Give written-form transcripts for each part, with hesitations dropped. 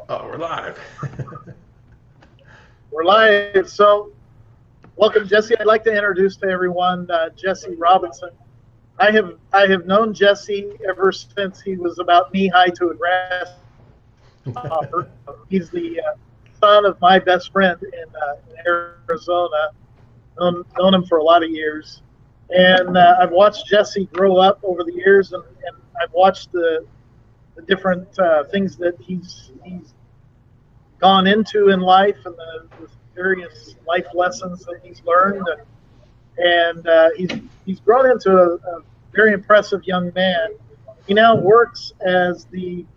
Oh, we're live. We're live. So, welcome, Jesse. I'd like to introduce to everyone Jesse Robinson. I have known Jesse ever since he was about knee high to a grasshopper. He's the son of my best friend in Arizona. Known him for a lot of years, and I've watched Jesse grow up over the years, and I've watched the different things that he's gone into in life and the various life lessons that he's learned, and he's grown into a very impressive young man. He now works as the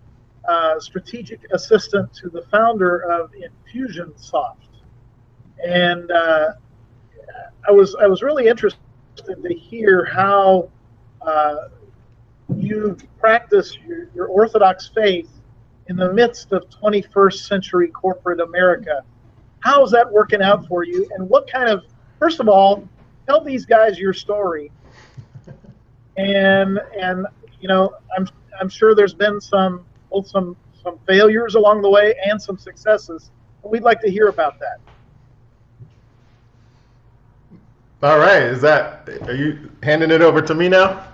strategic assistant to the founder of Infusionsoft, and I was really interested to hear how uh, you practice your Orthodox faith in the midst of 21st century corporate America. How's that working out for you? And what kind of, first of all, tell these guys your story. And I'm sure there's been some failures along the way and some successes. We'd like to hear about that. All right, are you handing it over to me now?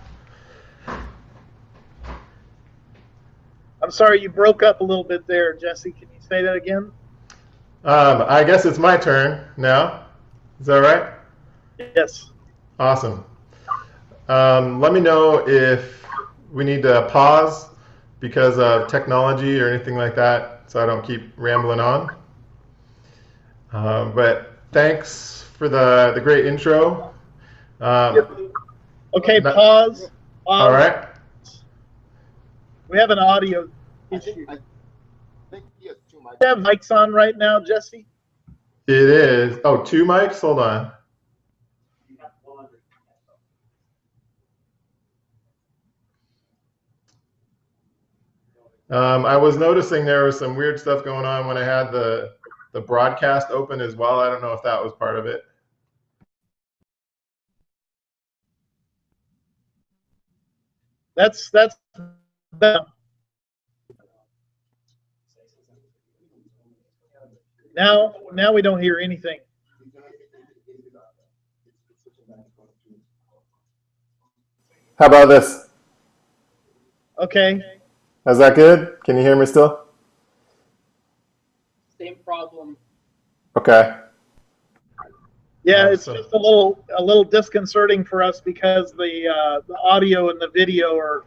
I'm sorry you broke up a little bit there, Jesse. Can you say that again? I guess it's my turn now. Is that right? Yes. Awesome. Let me know if we need to pause because of technology or anything like that, so I don't keep rambling on. But thanks for the great intro. Okay, pause. All right. We have an audio issue. I think you have mics on right now, Jesse? It is. Oh, two mics? Hold on. I was noticing there was some weird stuff going on when I had the broadcast open as well. I don't know if that was part of it. That's now we don't hear anything. How about this? Okay. Is that good? Can you hear me still? Same problem. Okay. Yeah, it's just a little disconcerting for us because the audio and the video are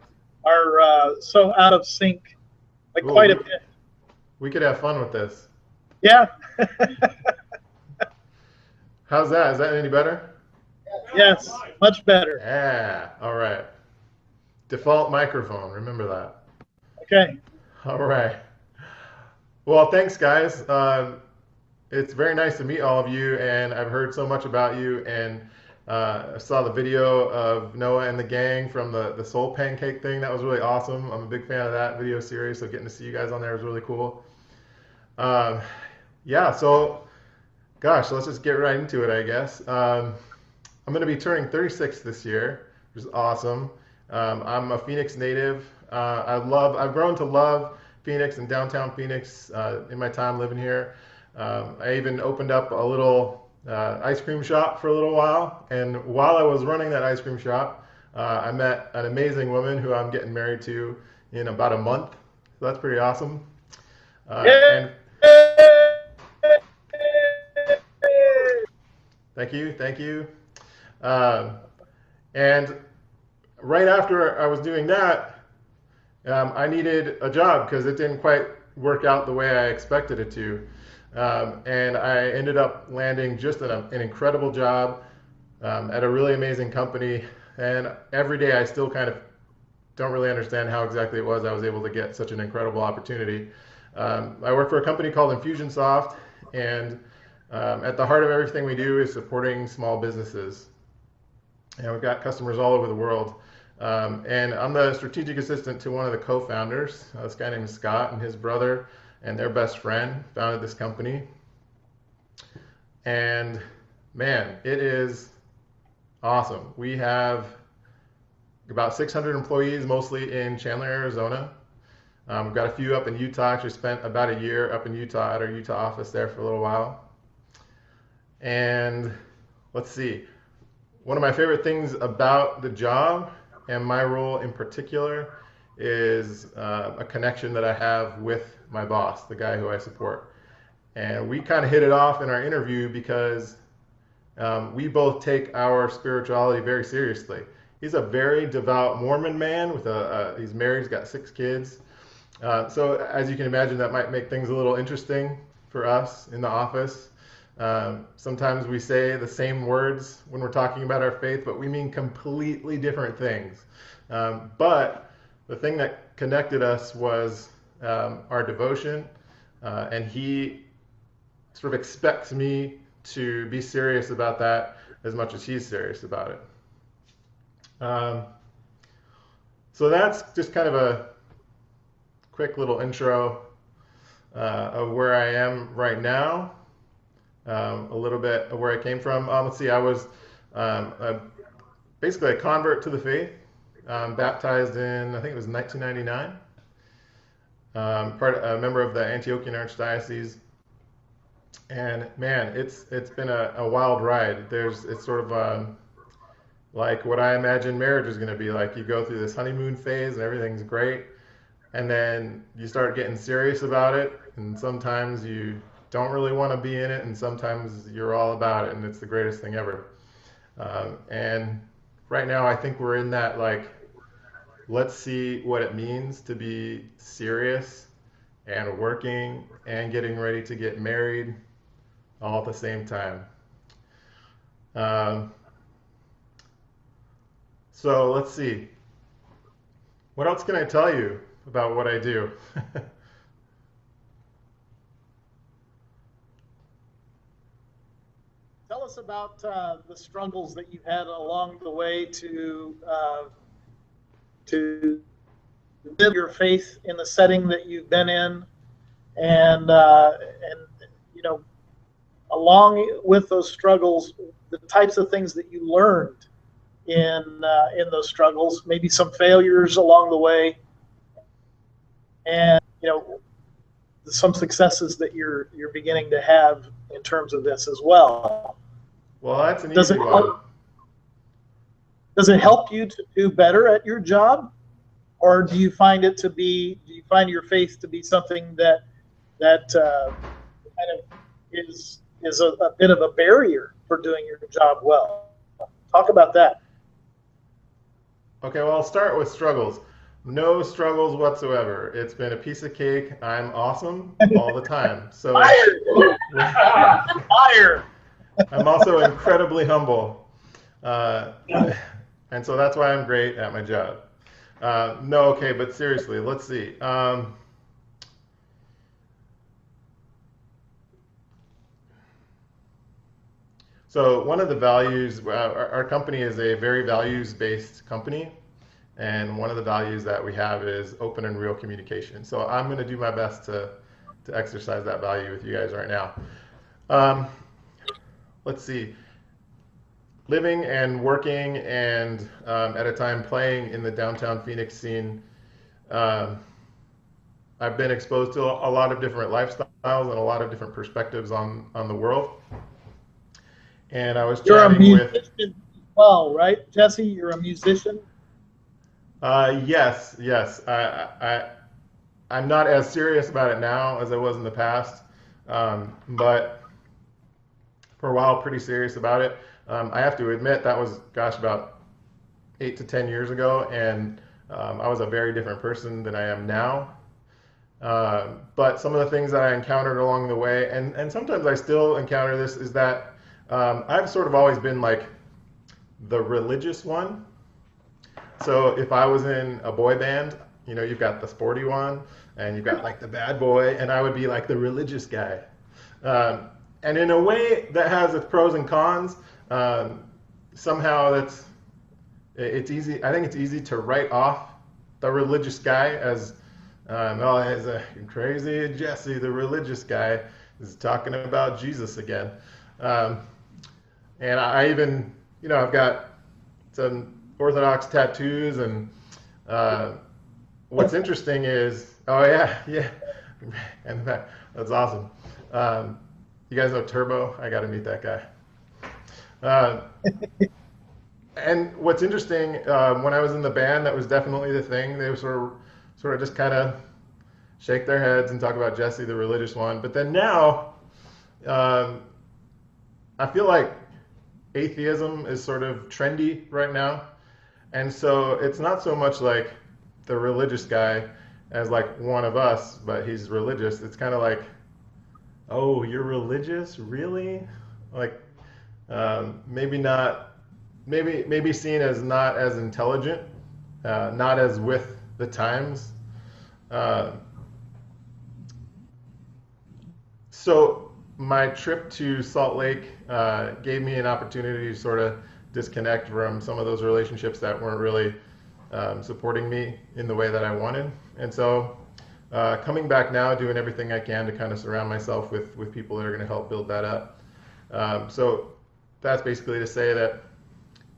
so out of sync, like Ooh, quite a bit. We could have fun with this. Yeah. How's that? Is that any better? Yes, much better. Yeah. All right. Default microphone. Remember that. Okay. All right. Well, thanks, guys. It's very nice to meet all of you, and I've heard so much about you, and I saw the video of Noah and the gang from the Soul Pancake thing. That was really awesome. I'm a big fan of that video series, so getting to see you guys on there was really cool. Yeah, so, gosh, let's just get right into it, I guess. I'm going to be turning 36 this year, which is awesome. I'm a Phoenix native. I've grown to love Phoenix and downtown Phoenix in my time living here. I even opened up a little ice cream shop for a little while, and while I was running that ice cream shop, I met an amazing woman who I'm getting married to in about a month. So that's pretty awesome. And thank you. And right after I was doing that, I needed a job because it didn't quite work out the way I expected it to. And I ended up landing just an incredible job at a really amazing company. And every day I still kind of don't really understand how exactly it was I was able to get such an incredible opportunity. I work for a company called Infusionsoft, and at the heart of everything we do is supporting small businesses. And we've got customers all over the world. And I'm the strategic assistant to one of the co-founders. This guy named Scott, and his brother and their best friend founded this company. And man, it is awesome. We have about 600 employees, mostly in Chandler, Arizona. We've got a few up in Utah. Actually spent about a year up in Utah at our Utah office there for a little while. And let's see, one of my favorite things about the job and my role in particular is a connection that I have with my boss, the guy who I support. And we kind of hit it off in our interview because we both take our spirituality very seriously. He's a very devout Mormon man with he's married, he's got 6 kids. So as you can imagine, that might make things a little interesting for us in the office. Sometimes we say the same words when we're talking about our faith, but we mean completely different things. But the thing that connected us was our devotion, and he sort of expects me to be serious about that as much as he's serious about it. So that's just kind of a quick little intro of where I am right now, a little bit of where I came from. Let's see, I was basically a convert to the faith, baptized in, I think it was 1999, a member of the Antiochian Archdiocese. And man, it's been a wild ride. It's sort of like what I imagine marriage is going to be like. You go through this honeymoon phase and everything's great, and then you start getting serious about it, and sometimes you don't really want to be in it, and sometimes you're all about it, and it's the greatest thing ever. And right now I think we're in that, like, let's see what it means to be serious and working and getting ready to get married all at the same time. So let's see. What else can I tell you about what I do? Tell us about the struggles that you've had along the way to live your faith in the setting that you've been in, and you know, along with those struggles, the types of things that you learned in those struggles, maybe some failures along the way, and you know, some successes that you're beginning to have in terms of this as well. Well, that's an easy one. Does it help you to do better at your job, or do you find your faith to be something that kind of is a bit of a barrier for doing your job well? Talk about that. Okay, well, I'll start with struggles. No struggles whatsoever. It's been a piece of cake. I'm awesome all the time. So Fire. I'm also incredibly humble. And so that's why I'm great at my job. No, okay, but seriously, let's see. So one of the values, our company is a very values-based company, and one of the values that we have is open and real communication. So I'm going to do my best to exercise that value with you guys right now. Let's see. Living and working and at a time playing in the downtown Phoenix scene, I've been exposed to a lot of different lifestyles and a lot of different perspectives on the world. And I was chatting with... You're a musician as well, right, Jesse? You're a musician? Yes. I'm not as serious about it now as I was in the past, but for a while, pretty serious about it. I have to admit that was, about 8 to 10 years ago, and I was a very different person than I am now. But some of the things that I encountered along the way, and sometimes I still encounter this, is that I've sort of always been like the religious one. So if I was in a boy band, you've got the sporty one, and you've got like the bad boy, and I would be like the religious guy. And in a way that has its pros and cons. Somehow it's easy. I think it's easy to write off the religious guy as, as a crazy Jesse, the religious guy, is talking about Jesus again. And I even, I've got some Orthodox tattoos, and what's interesting is, oh yeah, yeah, and that's awesome. Um, you guys know Turbo? I got to meet that guy. Uh, and what's interesting, when I was in the band, that was definitely the thing. They were sort of just kind of shake their heads and talk about Jesse, the religious one. But then now, um, I feel like atheism is sort of trendy right now. And so it's not so much like the religious guy as like one of us, but he's religious. It's kind of like, oh, you're religious? Really? Like, maybe not, maybe seen as not as intelligent, not as with the times. Uh, So my trip to Salt Lake gave me an opportunity to sort of disconnect from some of those relationships that weren't really supporting me in the way that I wanted. And so coming back now, doing everything I can to kind of surround myself with people that are going to help build that up. So that's basically to say that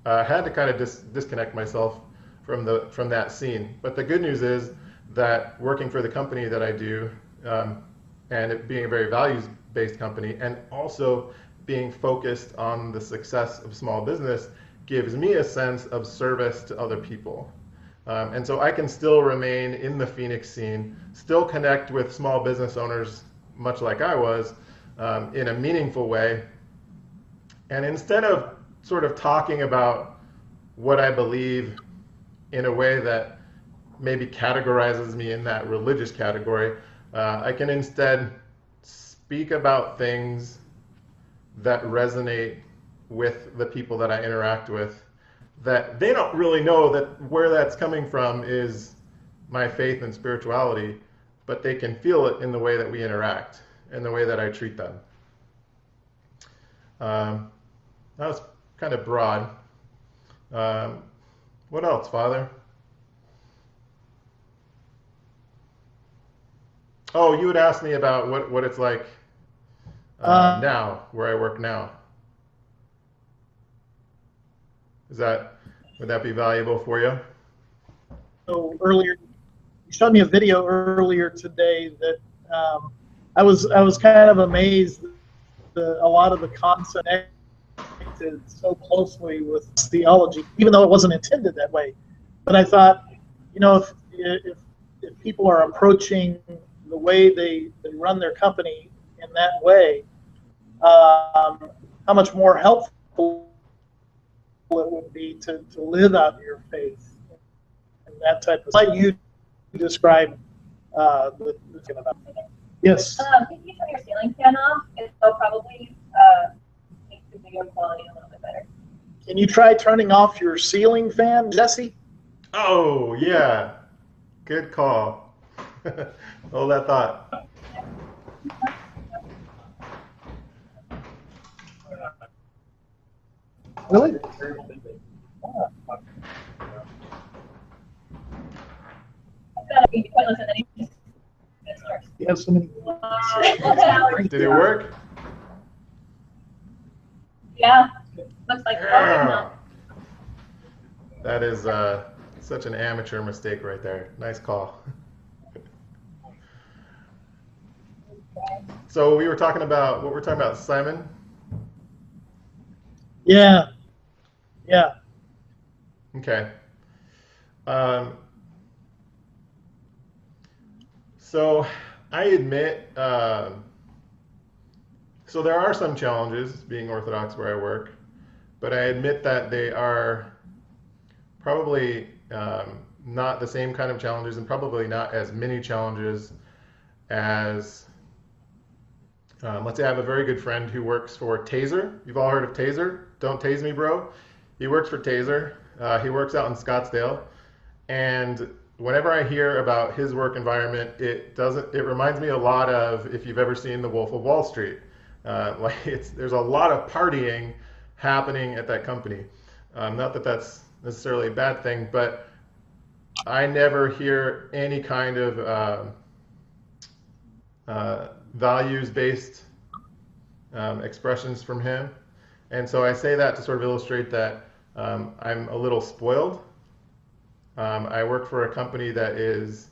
I had to kind of disconnect myself from that scene. But the good news is that working for the company that I do, and it being a very values-based company, and also being focused on the success of small business, gives me a sense of service to other people. And so I can still remain in the Phoenix scene, still connect with small business owners, much like I was, in a meaningful way. And instead of sort of talking about what I believe in a way that maybe categorizes me in that religious category, I can instead speak about things that resonate with the people that I interact with, that they don't really know that where that's coming from is my faith and spirituality, but they can feel it in the way that we interact and the way that I treat them. That was kind of broad. What else, Father? Oh, you would ask me about what it's like now, where I work now. Would that be valuable for you? So earlier, you showed me a video earlier today that I was kind of amazed that a lot of the concepts connected so closely with theology, even though it wasn't intended that way. But I thought, if people are approaching the way they run their company in that way, how much more helpful it would be to live out your faith and that type of like you described. Yes. If you turn your ceiling fan off, it'll probably make the video quality a little bit better. Can you try turning off your ceiling fan, Jesse? Oh, yeah. Good call. Hold that thought. Really? You have so many. Did it work? Yeah. Looks like yeah. That is such an amateur mistake right there. Nice call. So we were talking about what we're talking about, Simon. Yeah. Yeah. Okay. So I admit, so there are some challenges being Orthodox where I work, but I admit that they are probably not the same kind of challenges, and probably not as many challenges as, let's say I have a very good friend who works for Taser. You've all heard of Taser? Don't tase me, bro. He works for Taser. He works out in Scottsdale. And whenever I hear about his work environment, it reminds me a lot of if you've ever seen The Wolf of Wall Street. There's a lot of partying happening at that company. Not that that's necessarily a bad thing, but I never hear any kind of values-based expressions from him. And so I say that to sort of illustrate that I'm a little spoiled I work for a company that is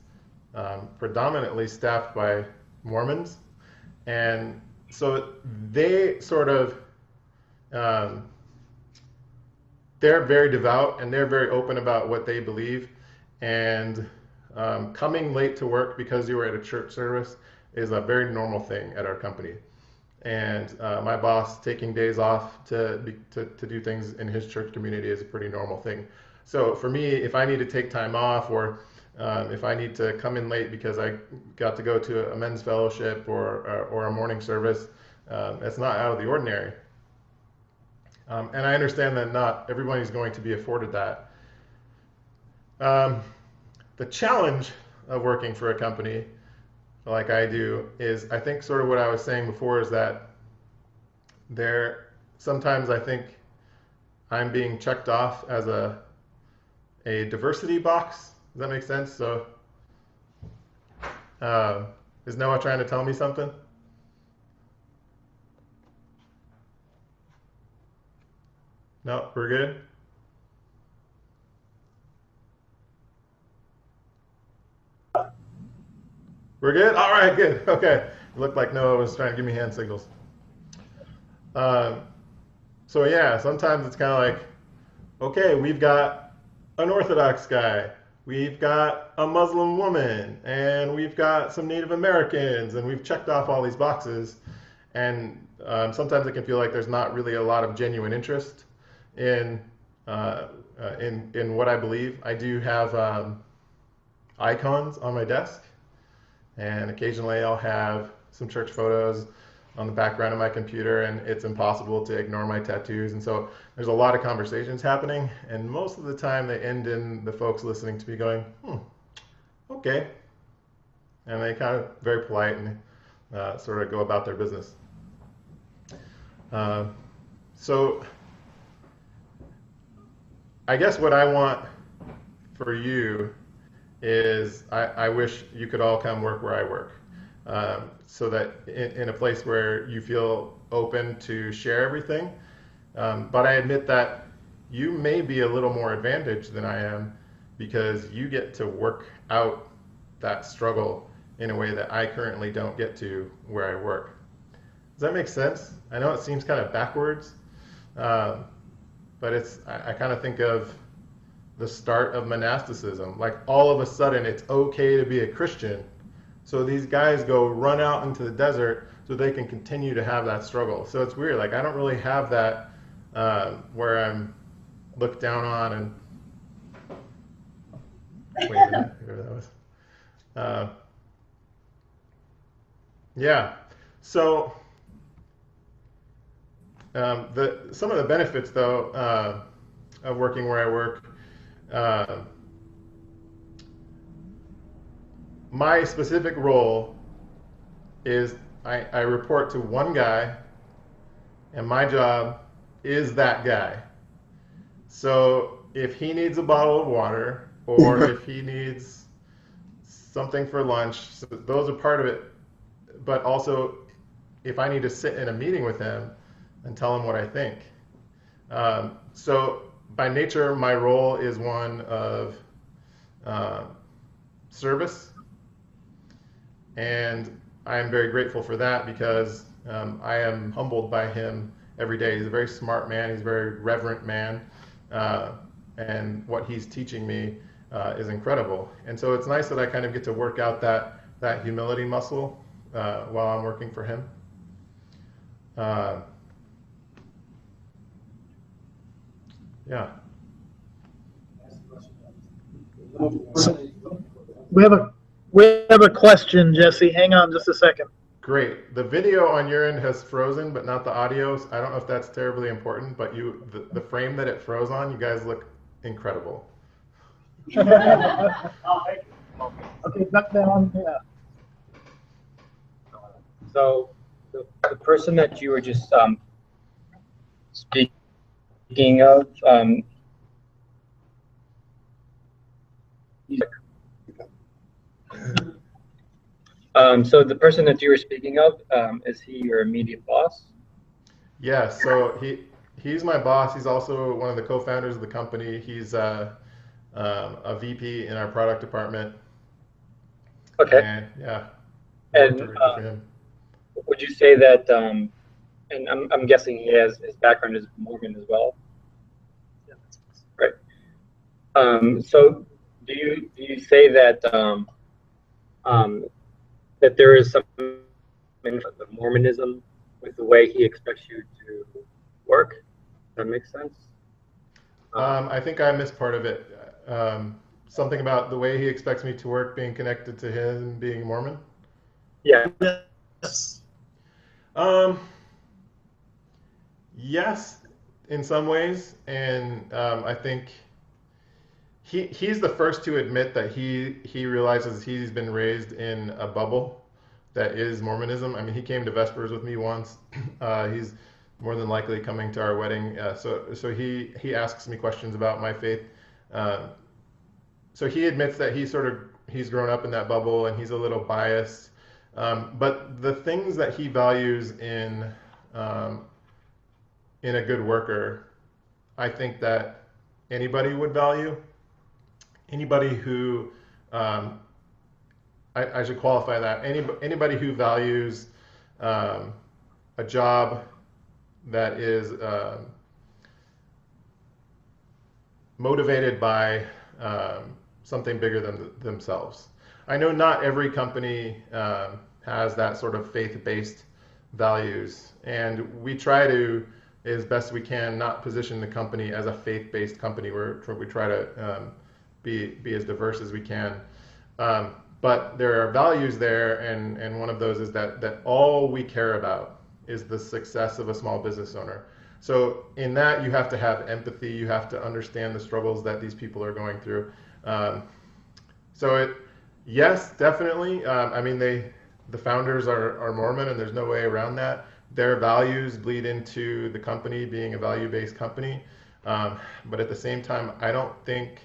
predominantly staffed by Mormons, and so they sort of they're very devout and they're very open about what they believe. And coming late to work because you were at a church service is a very normal thing at our company. And my boss taking days off to do things in his church community is a pretty normal thing. So for me, if I need to take time off, or if I need to come in late because I got to go to a men's fellowship or a morning service, it's not out of the ordinary. And I understand that not everybody's going to be afforded that. The challenge of working for a company like I do is, I think sort of what I was saying before, is that sometimes I think I'm being checked off as a diversity box. Does that make sense? So is Noah trying to tell me something? No, we're good? We're good? All right, good. Okay. It looked like Noah was trying to give me hand signals. So yeah, sometimes it's kind of like, okay, we've got an Orthodox guy, we've got a Muslim woman, and we've got some Native Americans, and we've checked off all these boxes. And sometimes it can feel like there's not really a lot of genuine interest in what I believe. I do have icons on my desk, and occasionally I'll have some church photos on the background of my computer, and it's impossible to ignore my tattoos. And so there's a lot of conversations happening, and most of the time they end in the folks listening to me going, okay. And they kind of very polite and sort of go about their business. So I guess what I want for you is I wish you could all come work where I work, so that in a place where you feel open to share everything. But I admit that you may be a little more advantaged than I am, because you get to work out that struggle in a way that I currently don't get to where I work. Does that make sense? I know it seems kind of backwards, but I kind of think of the start of monasticism. Like, all of a sudden it's okay to be a Christian. So these guys go run out into the desert so they can continue to have that struggle. So it's weird. Like, I don't really have that where I'm looked down on and wait a minute, whoever that was. Yeah. So some of the benefits, though, of working where I work. My specific role is I report to one guy, and my job is that guy. So if he needs a bottle of water, or if he needs something for lunch, so those are part of it. But also, if I need to sit in a meeting with him and tell him what I think. So by nature, my role is one of service, and I am very grateful for that, because I am humbled by him every day. He's a very smart man. He's a very reverent man, and what he's teaching me is incredible. And so it's nice that I kind of get to work out that humility muscle while I'm working for him. Yeah. We have a question, Jesse. Hang on just a second. Great. The video on your end has frozen, but not the audio. I don't know if that's terribly important, but the frame that it froze on, you guys look incredible. Okay, back down. Yeah. So the person that you were just speaking of, so the person that you were speaking of, is he your immediate boss? Yeah, so he's my boss. He's also one of the co-founders of the company. He's a VP in our product department. Okay. And yeah, And directly for him. would you say that, and I'm guessing he has his background is Mormon as well, right? So do you say that that there is some of Mormonism with the way he expects you to work? Does that make sense? I think I missed part of it. Something about the way he expects me to work being connected to him being Mormon. Yeah. Yes. Yes, in some ways, and I think he's the first to admit that he realizes he's been raised in a bubble that is Mormonism. I mean, he came to Vespers with me once. He's more than likely coming to our wedding. So he asks me questions about my faith. So he admits that he's grown up in that bubble and he's a little biased. But the things that he values in a good worker, I think that anybody would value. Anybody who, I should qualify that, anybody who values a job that is motivated by something bigger than themselves. I know not every company has that sort of faith-based values, and we try to, as best we can, not position the company as a faith-based company. We try to be as diverse as we can. But there are values there, and one of those is that all we care about is the success of a small business owner. So in that, you have to have empathy. You have to understand the struggles that these people are going through. Yes, definitely. I mean, the founders are Mormon, and there's no way around that. Their values bleed into the company being a value-based company. But at the same time, I don't think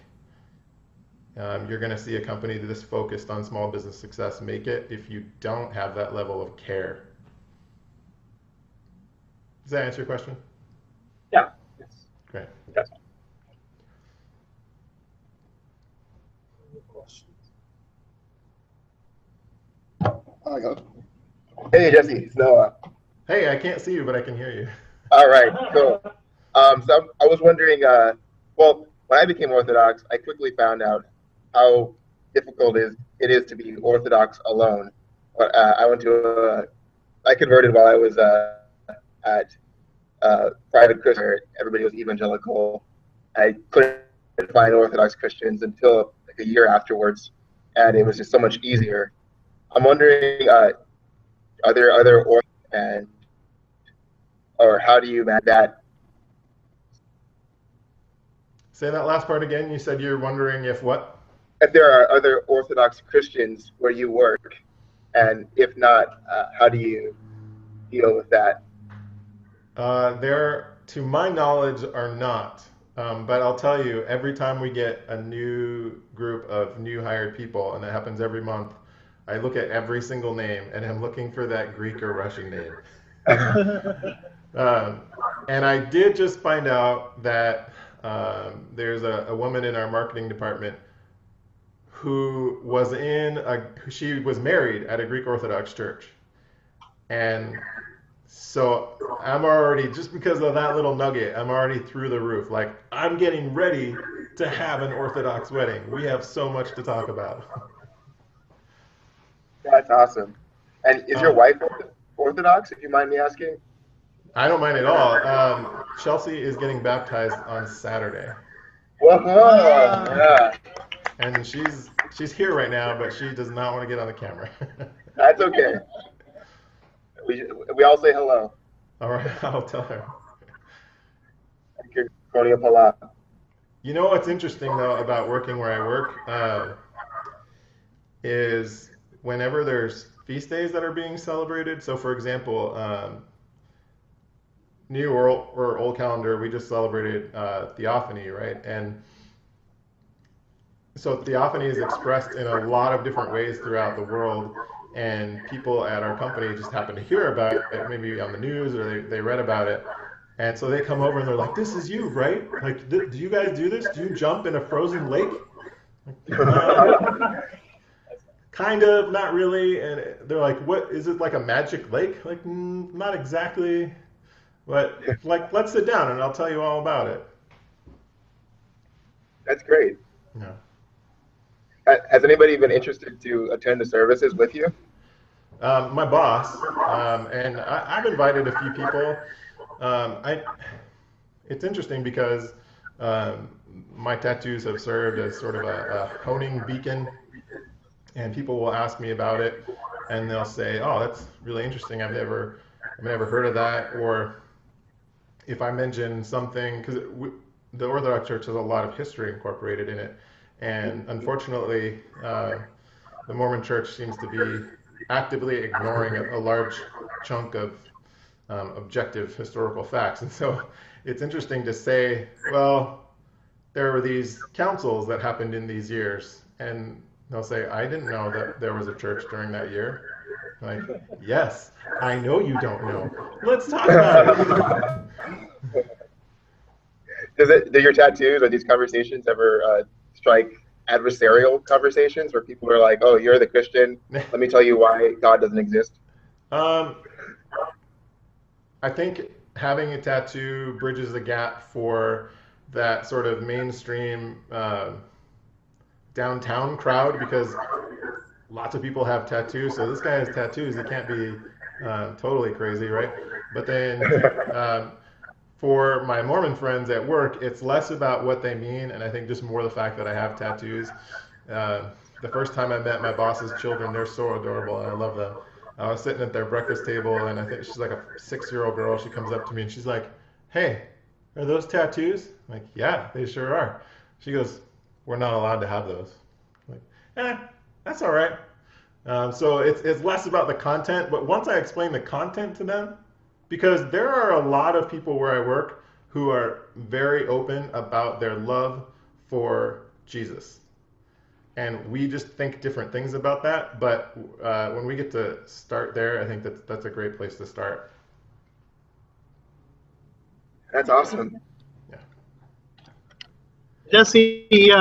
you're going to see a company this focused on small business success make it if you don't have that level of care. Does that answer your question? Yeah. Yes. Great. Yes. Oh, I go. Hey, Jesse. So, Hey, I can't see you, but I can hear you. all right, cool. So I was wondering. Well, when I became Orthodox, I quickly found out how difficult it is to be Orthodox alone. But I converted while I was at private Christian, where everybody was evangelical. I couldn't find Orthodox Christians until like a year afterwards, and it was just so much easier. I'm wondering, are there other or how do you manage that? Say that last part again. You said you're wondering if what? If there are other Orthodox Christians where you work, and if not, how do you deal with that? There, to my knowledge, are not. But I'll tell you, every time we get a new group of new hired people, and that happens every month, I look at every single name, and I'm looking for that Greek or Russian name. And I did just find out that there's a woman in our marketing department who she was married at a Greek Orthodox church. And so I'm already, just because of that little nugget, I'm already through the roof. Like, I'm getting ready to have an Orthodox wedding. We have so much to talk about. That's awesome. And is your wife Orthodox, if you mind me asking? I don't mind at all. Chelsea is getting baptized on Saturday. Whoa, yeah. And she's here right now, but she does not want to get on the camera. That's okay. We all say hello. All right, I'll tell her. You know what's interesting, though, about working where I work is whenever there's feast days that are being celebrated. So, for example, New or Old Calendar, we just celebrated Theophany, right? And so Theophany is expressed in a lot of different ways throughout the world, and people at our company just happen to hear about it, maybe on the news or they read about it. And so they come over and they're like, "This is you, right? Like, do you guys do this? Do you jump in a frozen lake?" Kind of, not really. And they're like, "What is it, like a magic lake?" Like, not exactly, but like, let's sit down and I'll tell you all about it. That's great. Yeah. Has anybody been interested to attend the services with you? My boss, and I've invited a few people. It's interesting because my tattoos have served as sort of a honing beacon, and people will ask me about it, and they'll say, "Oh, that's really interesting. I've never heard of that." Or if I mention something, because the Orthodox Church has a lot of history incorporated in it, and unfortunately, the Mormon Church seems to be actively ignoring a large chunk of objective historical facts. And so it's interesting to say, well, there were these councils that happened in these years, and they'll say, "I didn't know that there was a church during that year." Like, yes, I know you don't know. Let's talk about it. Do your tattoos or these conversations ever strike adversarial conversations where people are like, "Oh, you're the Christian. Let me tell you why God doesn't exist"? I think having a tattoo bridges the gap for that sort of mainstream downtown crowd, because lots of people have tattoos. So this guy has tattoos. He can't be totally crazy, right? But then for my Mormon friends at work, it's less about what they mean, and I think just more the fact that I have tattoos. The first time I met my boss's children, they're so adorable, and I love them. I was sitting at their breakfast table, and I think she's like a 6-year-old girl. She comes up to me, and she's like, "Hey, are those tattoos?" I'm like, "Yeah, they sure are." She goes, "We're not allowed to have those." I'm like, that's all right. So it's less about the content, but once I explain the content to them, because there are a lot of people where I work who are very open about their love for Jesus. And we just think different things about that. But when we get to start there, I think that's a great place to start. That's awesome. Yeah. Jesse, you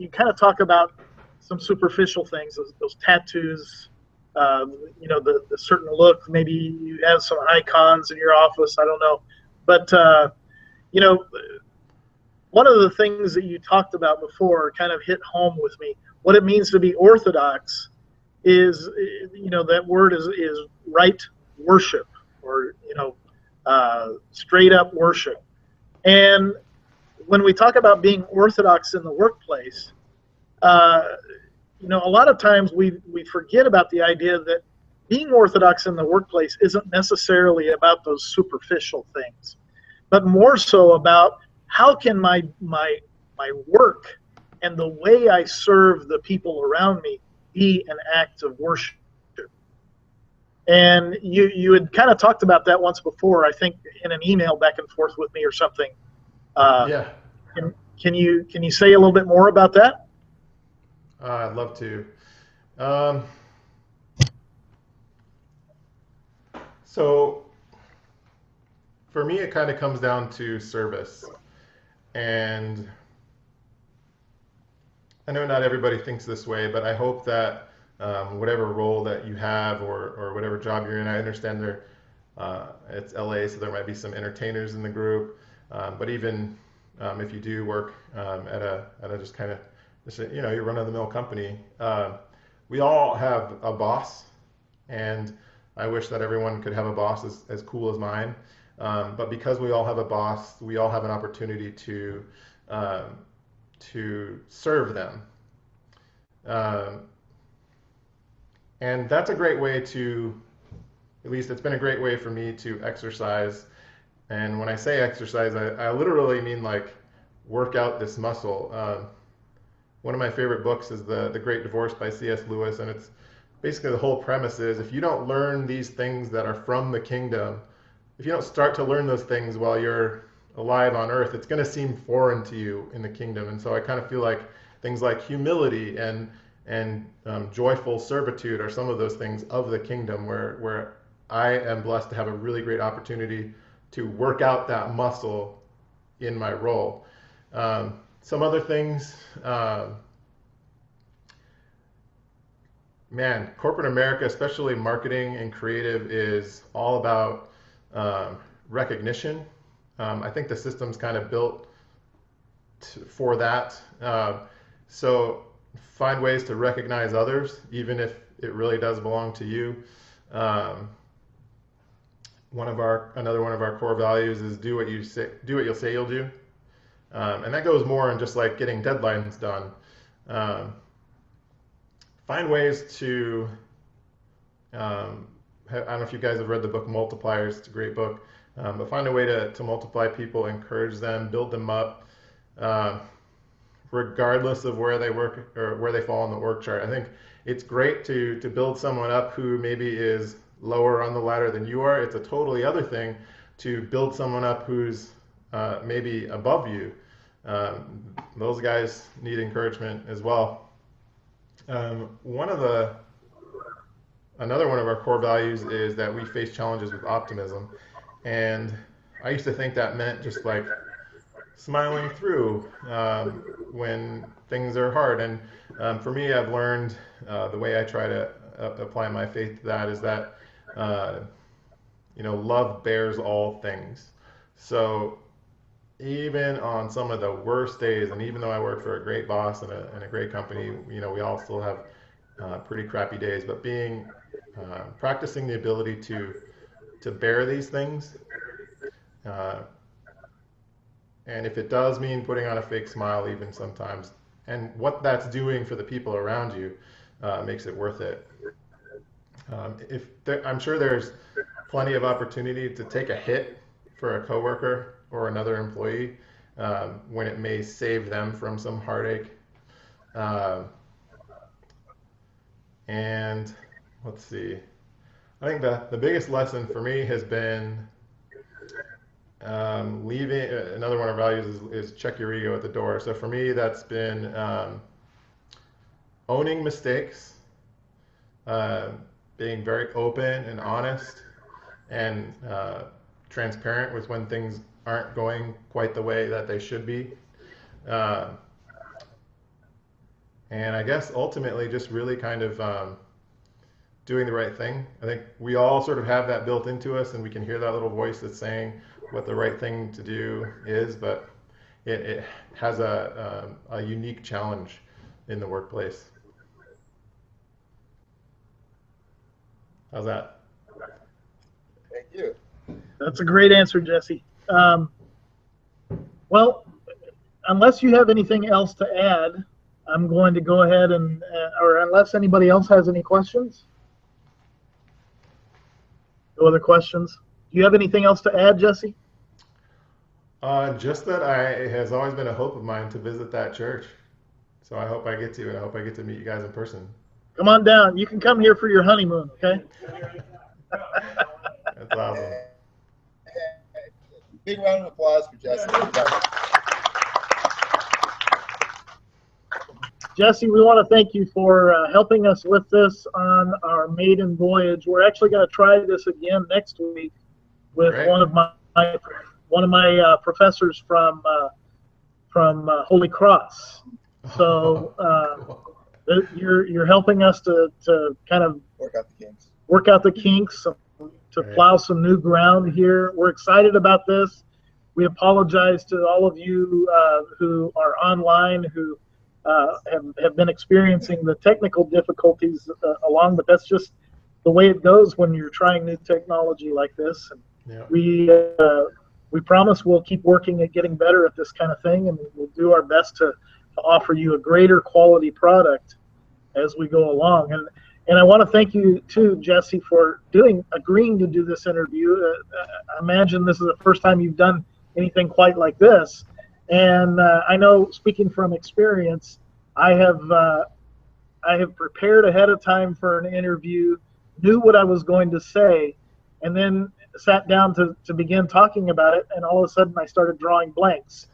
kind of talk about some superficial things, those tattoos, the certain look. Maybe you have some icons in your office. I don't know, but one of the things that you talked about before kind of hit home with me. What it means to be Orthodox is, that word is right worship, or straight up worship. And when we talk about being Orthodox in the workplace, a lot of times we forget about the idea that being Orthodox in the workplace isn't necessarily about those superficial things, but more so about how can my work and the way I serve the people around me be an act of worship. And you had kind of talked about that once before, I think, in an email back and forth with me or something. Yeah. Can you say a little bit more about that? I'd love to. So for me, it kind of comes down to service. And I know not everybody thinks this way, but I hope that whatever role that you have, or whatever job you're in, I understand it's LA, so there might be some entertainers in the group, but even if you do work at a just kind of, you run of the mill company, we all have a boss, and I wish that everyone could have a boss as cool as mine. But because we all have a boss, we all have an opportunity to serve them. And that's a great way at least it's been a great way for me to exercise. And when I say exercise, I literally mean like work out this muscle. One of my favorite books is The Great Divorce by C.S. Lewis, and it's basically the whole premise is if you don't learn these things that are from the kingdom, if you don't start to learn those things while you're alive on earth, it's going to seem foreign to you in the kingdom. And so I kind of feel like things like humility and joyful servitude are some of those things of the kingdom where I am blessed to have a really great opportunity to work out that muscle in my role. Some other things, man, corporate America, especially marketing and creative, is all about recognition. I think the system's kind of built for that. So find ways to recognize others, even if it really does belong to you. Another one of our core values is do what you'll say you'll do. And that goes more on just like getting deadlines done. Find ways to, I don't know if you guys have read the book Multipliers, it's a great book, but find a way to multiply people, encourage them, build them up, regardless of where they work or where they fall on the org chart. I think it's great to build someone up who maybe is lower on the ladder than you are. It's a totally other thing to build someone up who's maybe above you. Those guys need encouragement as well. Another one of our core values is that we face challenges with optimism. And I used to think that meant just like smiling through when things are hard. And for me, I've learned the way I try to apply my faith to that is that, love bears all things. So even on some of the worst days, and even though I work for a great boss and a great company, we all still have pretty crappy days, but practicing the ability to bear these things, and if it does mean putting on a fake smile even sometimes, and what that's doing for the people around you makes it worth it. I'm sure there's plenty of opportunity to take a hit for a coworker or another employee when it may save them from some heartache. And let's see. I think the biggest lesson for me has been leaving. Another one of our values is check your ego at the door. So for me, that's been owning mistakes, being very open and honest and transparent with when things aren't going quite the way that they should be. And I guess ultimately just really kind of doing the right thing. I think we all sort of have that built into us, and we can hear that little voice that's saying what the right thing to do is, but it has a unique challenge in the workplace. How's that? Thank you. That's a great answer, Jesse. Well, unless you have anything else to add, I'm going to go ahead and, or unless anybody else has any questions? No other questions? Do you have anything else to add, Jesse? Just that it has always been a hope of mine to visit that church. So I hope I get to, and I hope I get to meet you guys in person. Come on down. You can come here for your honeymoon, okay? That's awesome. Big round of applause for Jesse. Jesse, we want to thank you for helping us with this on our maiden voyage. We're actually going to try this again next week with Great. one of my professors from Holy Cross. So Cool. you're helping us to kind of Work out the kinks. work out the kinks, to Right. plow some new ground here. We're excited about this. We apologize to all of you who are online who have been experiencing the technical difficulties along, but that's just the way it goes when you're trying new technology like this. And Yeah. we promise we'll keep working at getting better at this kind of thing, and we'll do our best to offer you a greater quality product as we go along. And I want to thank you too, Jesse, for agreeing to do this interview. I imagine this is the first time you've done anything quite like this. And I know, speaking from experience, I have prepared ahead of time for an interview, knew what I was going to say, and then sat down to begin talking about it, and all of a sudden I started drawing blanks.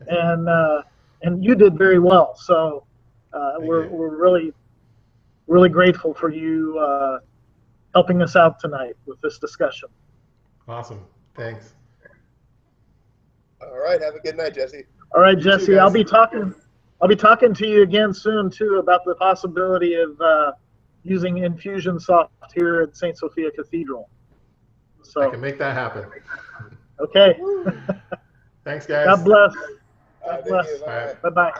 And you did very well. So we're really grateful for you helping us out tonight with this discussion. Awesome. Thanks. All right. Have a good night, Jesse. All right, You too, Jesse. guys. I'll be talking to you again soon too about the possibility of using Infusionsoft here at St. Sophia Cathedral. So I can make that happen. okay. Thanks, guys. God bless. Thank God bless. you. Bye. Bye bye.